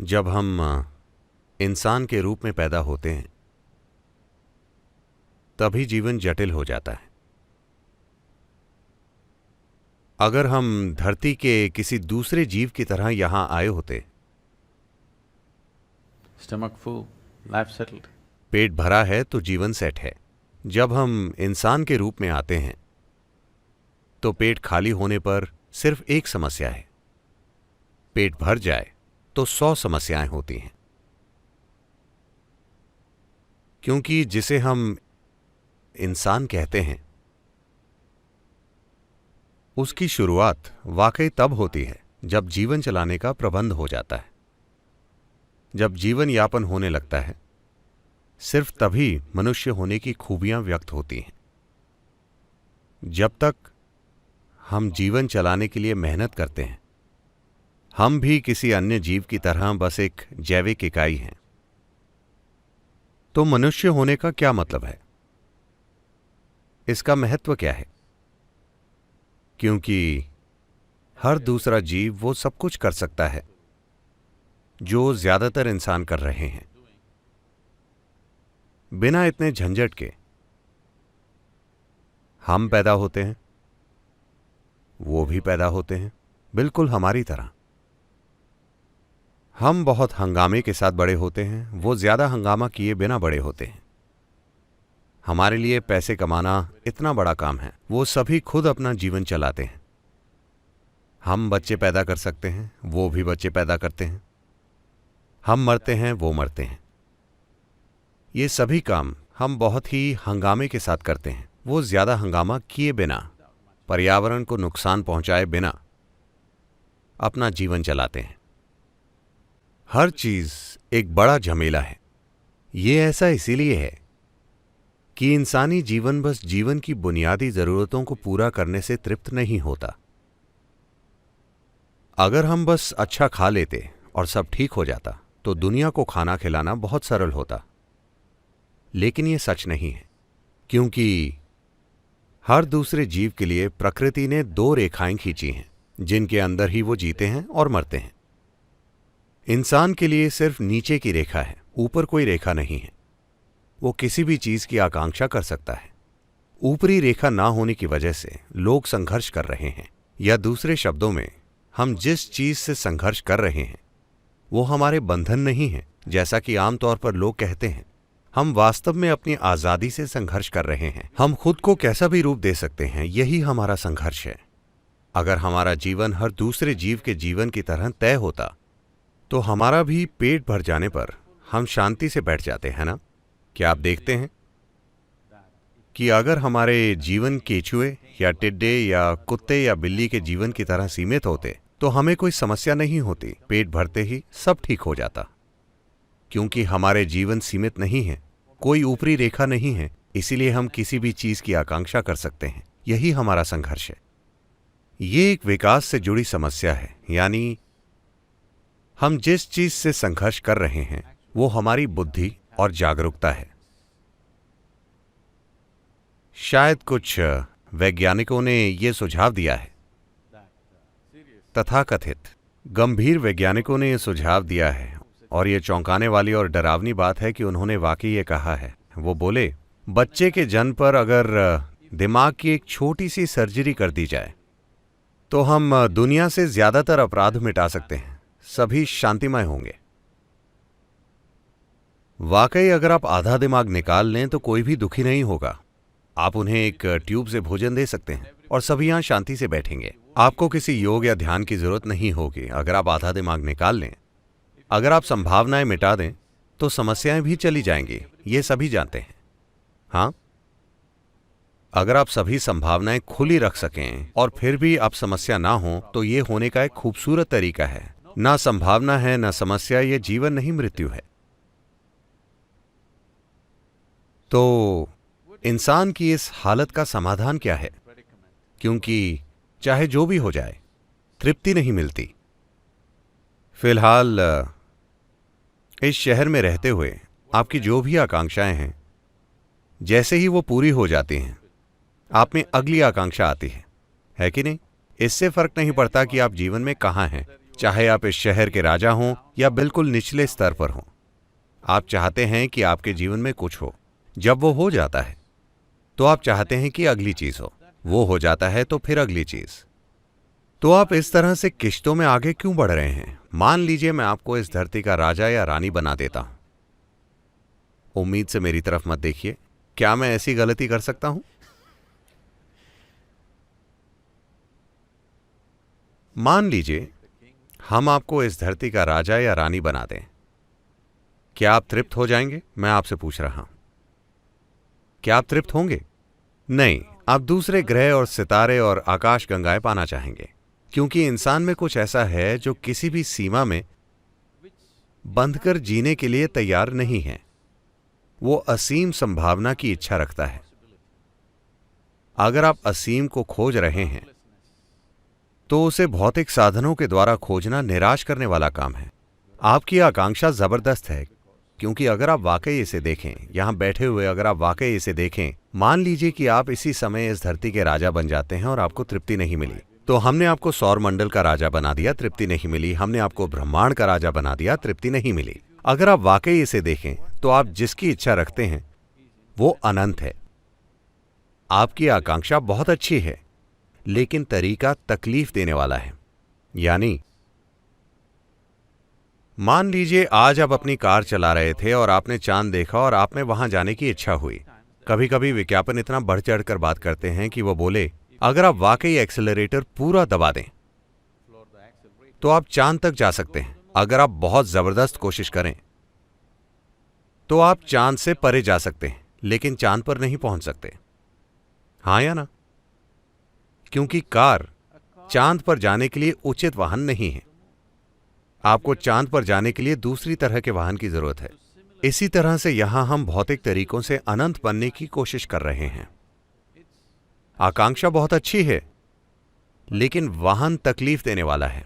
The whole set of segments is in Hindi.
जब हम इंसान के रूप में पैदा होते हैं तभी जीवन जटिल हो जाता है। अगर हम धरती के किसी दूसरे जीव की तरह यहां आए होते, Stomach full, life settled. पेट भरा है तो जीवन सेट है। जब हम इंसान के रूप में आते हैं तो पेट खाली होने पर सिर्फ एक समस्या है, पेट भर जाए तो 100 समस्याएं होती हैं। क्योंकि जिसे हम इंसान कहते हैं उसकी शुरुआत वाकई तब होती है जब जीवन चलाने का प्रबंध हो जाता है। जब जीवन यापन होने लगता है, सिर्फ तभी मनुष्य होने की खूबियां व्यक्त होती हैं। जब तक हम जीवन चलाने के लिए मेहनत करते हैं, हम भी किसी अन्य जीव की तरह बस एक जैविक इकाई हैं। तो मनुष्य होने का क्या मतलब है? इसका महत्व क्या है? क्योंकि हर दूसरा जीव वो सब कुछ कर सकता है जो ज्यादातर इंसान कर रहे हैं, बिना इतने झंझट के। हम पैदा होते हैं, वो भी पैदा होते हैं, बिल्कुल हमारी तरह। हम बहुत हंगामे के साथ बड़े होते हैं, वो ज्यादा हंगामा किए बिना बड़े होते हैं। हमारे लिए पैसे कमाना इतना बड़ा काम है, वो सभी खुद अपना जीवन चलाते हैं। हम बच्चे पैदा कर सकते हैं, वो भी बच्चे पैदा करते हैं। हम मरते हैं, वो मरते हैं। ये सभी काम हम बहुत ही हंगामे के साथ करते हैं, वो ज्यादा हंगामा किए बिना, पर्यावरण को नुकसान पहुंचाए बिना अपना जीवन चलाते हैं। हर चीज एक बड़ा झमेला है। ये ऐसा इसीलिए है कि इंसानी जीवन बस जीवन की बुनियादी जरूरतों को पूरा करने से तृप्त नहीं होता। अगर हम बस अच्छा खा लेते और सब ठीक हो जाता तो दुनिया को खाना खिलाना बहुत सरल होता। लेकिन ये सच नहीं है, क्योंकि हर दूसरे जीव के लिए प्रकृति ने 2 रेखाएं खींची हैं जिनके अंदर ही वो जीते हैं और मरते हैं। इंसान के लिए सिर्फ नीचे की रेखा है, ऊपर कोई रेखा नहीं है। वो किसी भी चीज की आकांक्षा कर सकता है। ऊपरी रेखा ना होने की वजह से लोग संघर्ष कर रहे हैं, या दूसरे शब्दों में, हम जिस चीज से संघर्ष कर रहे हैं वो हमारे बंधन नहीं है, जैसा कि आमतौर पर लोग कहते हैं। हम वास्तव में अपनी आजादी से संघर्ष कर रहे हैं। हम खुद को कैसा भी रूप दे सकते हैं, यही हमारा संघर्ष है। अगर हमारा जीवन हर दूसरे जीव के जीवन की तरह तय होता तो हमारा भी पेट भर जाने पर हम शांति से बैठ जाते हैं ना? क्या आप देखते हैं कि अगर हमारे जीवन केचुए या टिड्डे या कुत्ते या बिल्ली के जीवन की तरह सीमित होते तो हमें कोई समस्या नहीं होती, पेट भरते ही सब ठीक हो जाता। क्योंकि हमारे जीवन सीमित नहीं है, कोई ऊपरी रेखा नहीं है, इसीलिए हम किसी भी चीज की आकांक्षा कर सकते हैं। यही हमारा संघर्ष है। ये एक विकास से जुड़ी समस्या है, यानी हम जिस चीज से संघर्ष कर रहे हैं वो हमारी बुद्धि और जागरूकता है। शायद कुछ वैज्ञानिकों ने यह सुझाव दिया है, तथाकथित गंभीर वैज्ञानिकों ने यह सुझाव दिया है, और यह चौंकाने वाली और डरावनी बात है कि उन्होंने वाकई ये कहा है। वो बोले, बच्चे के जन्म पर अगर दिमाग की एक छोटी सी सर्जरी कर दी जाए तो हम दुनिया से ज्यादातर अपराध मिटा सकते हैं, सभी शांतिमय होंगे। वाकई अगर आप आधा दिमाग निकाल लें तो कोई भी दुखी नहीं होगा। आप उन्हें एक ट्यूब से भोजन दे सकते हैं और सभी यहां शांति से बैठेंगे। आपको किसी योग या ध्यान की जरूरत नहीं होगी अगर आप आधा दिमाग निकाल लें। अगर आप संभावनाएं मिटा दें तो समस्याएं भी चली जाएंगी, ये सभी जानते हैं। हाँ, अगर आप सभी संभावनाएं खुली रख सकें और फिर भी आप समस्या ना हो तो ये होने का एक खूबसूरत तरीका है। ना संभावना है ना समस्या, ये जीवन नहीं मृत्यु है। तो इंसान की इस हालत का समाधान क्या है? क्योंकि चाहे जो भी हो जाए, तृप्ति नहीं मिलती। फिलहाल इस शहर में रहते हुए आपकी जो भी आकांक्षाएं हैं, जैसे ही वो पूरी हो जाती हैं, आप में अगली आकांक्षा आती है कि नहीं? इससे फर्क नहीं पड़ता कि आप जीवन में कहां हैं, चाहे आप इस शहर के राजा हों या बिल्कुल निचले स्तर पर हों, आप चाहते हैं कि आपके जीवन में कुछ हो। जब वो हो जाता है तो आप चाहते हैं कि अगली चीज हो, वो हो जाता है तो फिर अगली चीज। तो आप इस तरह से किश्तों में आगे क्यों बढ़ रहे हैं? मान लीजिए मैं आपको इस धरती का राजा या रानी बना देता हूं। उम्मीद से मेरी तरफ मत देखिए, क्या मैं ऐसी गलती कर सकता हूं? मान लीजिए हम आपको इस धरती का राजा या रानी बना दें, क्या आप तृप्त हो जाएंगे? मैं आपसे पूछ रहा हूं, क्या आप तृप्त होंगे? नहीं, आप दूसरे ग्रह और सितारे और आकाश गंगाएं पाना चाहेंगे, क्योंकि इंसान में कुछ ऐसा है जो किसी भी सीमा में बंधकर जीने के लिए तैयार नहीं है। वो असीम संभावना की इच्छा रखता है। अगर आप असीम को खोज रहे हैं तो उसे भौतिक साधनों के द्वारा खोजना निराश करने वाला काम है। आपकी आकांक्षा जबरदस्त है, क्योंकि अगर आप वाकई इसे देखें, यहां बैठे हुए अगर आप वाकई इसे देखें, मान लीजिए कि आप इसी समय इस धरती के राजा बन जाते हैं और आपको तृप्ति नहीं मिली, तो हमने आपको सौर मंडल का राजा बना दिया, तृप्ति नहीं मिली। हमने आपको ब्रह्मांड का राजा बना दिया, तृप्ति नहीं मिली। अगर आप वाकई इसे देखें तो आप जिसकी इच्छा रखते हैं वो अनंत है। आपकी आकांक्षा बहुत अच्छी है, लेकिन तरीका तकलीफ देने वाला है। यानी मान लीजिए आज आप अपनी कार चला रहे थे और आपने चांद देखा और आप में वहां जाने की इच्छा हुई। कभी कभी विज्ञापन इतना बढ़ चढ़कर बात करते हैं कि वो बोले अगर आप वाकई एक्सेलरेटर पूरा दबा दें तो आप चांद तक जा सकते हैं। अगर आप बहुत जबरदस्त कोशिश करें तो आप चांद से परे जा सकते हैं, लेकिन चांद पर नहीं पहुंच सकते। हां या ना? क्योंकि कार चांद पर जाने के लिए उचित वाहन नहीं है। आपको चांद पर जाने के लिए दूसरी तरह के वाहन की जरूरत है। इसी तरह से यहां हम भौतिक तरीकों से अनंत बनने की कोशिश कर रहे हैं। आकांक्षा बहुत अच्छी है, लेकिन वाहन तकलीफ देने वाला है,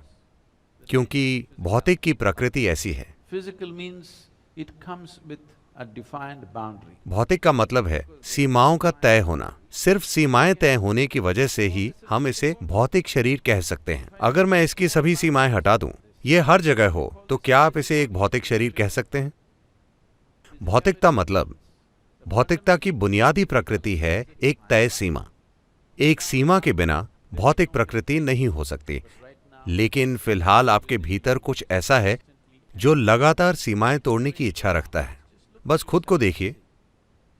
क्योंकि भौतिक की प्रकृति ऐसी है। Physical means it comes with a defined boundary. भौतिक का मतलब है सीमाओं का तय होना। सिर्फ सीमाएं तय होने की वजह से ही हम इसे भौतिक शरीर कह सकते हैं। अगर मैं इसकी सभी सीमाएं हटा दूं, ये हर जगह हो, तो क्या आप इसे एक भौतिक शरीर कह सकते हैं? भौतिकता मतलब भौतिकता की बुनियादी प्रकृति है एक तय सीमा। एक सीमा के बिना भौतिक प्रकृति नहीं हो सकती। लेकिन फिलहाल आपके भीतर कुछ ऐसा है जो लगातार सीमाएं तोड़ने की इच्छा रखता है। बस खुद को देखिए।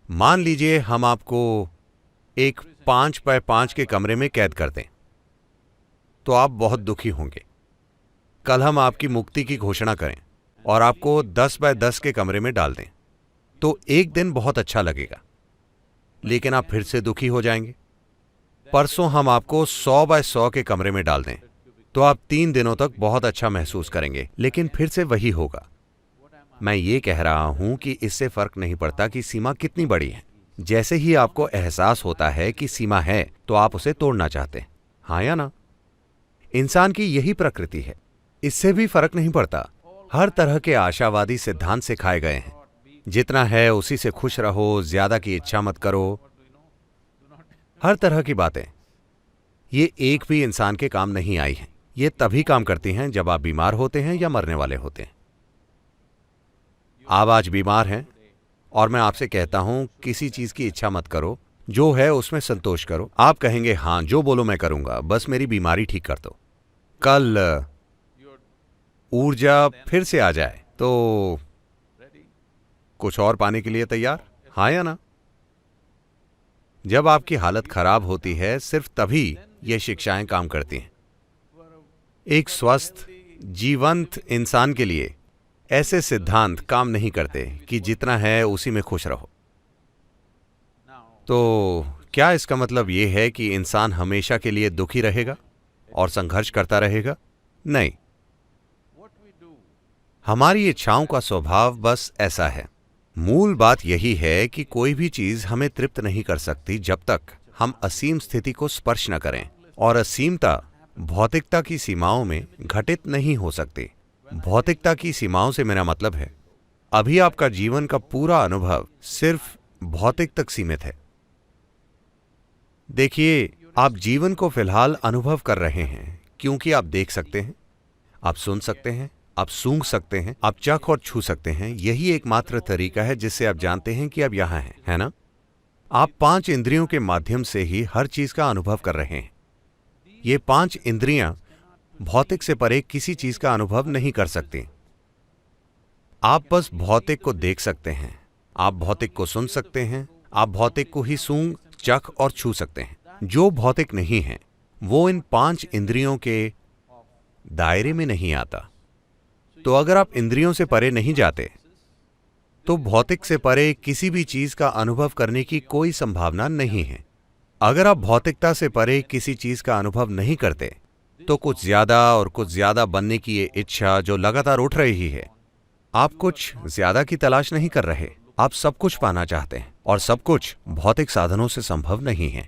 मान लीजिए हम आपको एक 5 बाय 5 के कमरे में कैद कर दें, तो आप बहुत दुखी होंगे। कल हम आपकी मुक्ति की घोषणा करें और आपको 10 बाय 10 के कमरे में डाल दें, तो एक दिन बहुत अच्छा लगेगा, लेकिन आप फिर से दुखी हो जाएंगे। परसों हम आपको 100 बाय 100 के कमरे में डाल दें, तो आप 3 दिनों तक बहुत अच्छा महसूस करेंगे, लेकिन फिर से वही होगा। मैं ये कह रहा हूं कि इससे फर्क नहीं पड़ता कि सीमा कितनी बड़ी है। जैसे ही आपको एहसास होता है कि सीमा है, तो आप उसे तोड़ना चाहते हैं। हाँ या ना? इंसान की यही प्रकृति है। इससे भी फर्क नहीं पड़ता। हर तरह के आशावादी सिद्धांत सिखाए गए हैं। जितना है उसी से खुश रहो, ज्यादा की इच्छा मत करो, हर तरह की बातें। ये एक भी इंसान के काम नहीं आई हैं। ये तभी काम करती हैं जब आप बीमार होते हैं या मरने वाले होते हैं। आप आज बीमार हैं और मैं आपसे कहता हूं किसी चीज की इच्छा मत करो, जो है उसमें संतोष करो। आप कहेंगे हां, जो बोलो मैं करूंगा, बस मेरी बीमारी ठीक कर दो। कल ऊर्जा फिर से आ जाए तो कुछ और पाने के लिए तैयार? हाँ या ना? जब आपकी हालत खराब होती है, सिर्फ तभी ये शिक्षाएं काम करती हैं। एक स्वस्थ जीवंत इंसान के लिए ऐसे सिद्धांत काम नहीं करते कि जितना है उसी में खुश रहो। तो क्या इसका मतलब यह है कि इंसान हमेशा के लिए दुखी रहेगा और संघर्ष करता रहेगा? नहीं, हमारी इच्छाओं का स्वभाव बस ऐसा है। मूल बात यही है कि कोई भी चीज हमें तृप्त नहीं कर सकती जब तक हम असीम स्थिति को स्पर्श न करें, और असीमता भौतिकता की सीमाओं में घटित नहीं हो सकती। भौतिकता की सीमाओं से मेरा मतलब है अभी आपका जीवन का पूरा अनुभव सिर्फ भौतिक तक सीमित है। देखिए, आप जीवन को फिलहाल अनुभव कर रहे हैं क्योंकि आप देख सकते हैं, आप सुन सकते हैं, आप सूंघ सकते हैं, आप चख और छू सकते हैं। यही एकमात्र तरीका है जिससे आप जानते हैं कि आप यहां हैं, है ना? आप 5 इंद्रियों के माध्यम से ही हर चीज का अनुभव कर रहे हैं। ये 5 इंद्रियां भौतिक से परे किसी चीज का अनुभव नहीं कर सकती। आप बस भौतिक को देख सकते हैं, आप भौतिक को सुन सकते हैं, आप भौतिक को ही सूंघ, चख और छू सकते हैं। जो भौतिक नहीं है वो इन 5 इंद्रियों के दायरे में नहीं आता। तो अगर आप इंद्रियों से परे नहीं जाते तो भौतिक से परे किसी भी चीज का अनुभव करने की कोई संभावना नहीं है। अगर आप भौतिकता से परे किसी चीज का अनुभव नहीं करते तो कुछ ज्यादा और कुछ ज्यादा बनने की ये इच्छा जो लगातार उठ रही है, आप कुछ ज्यादा की तलाश नहीं कर रहे, आप सब कुछ पाना चाहते हैं और सब कुछ भौतिक साधनों से संभव नहीं है।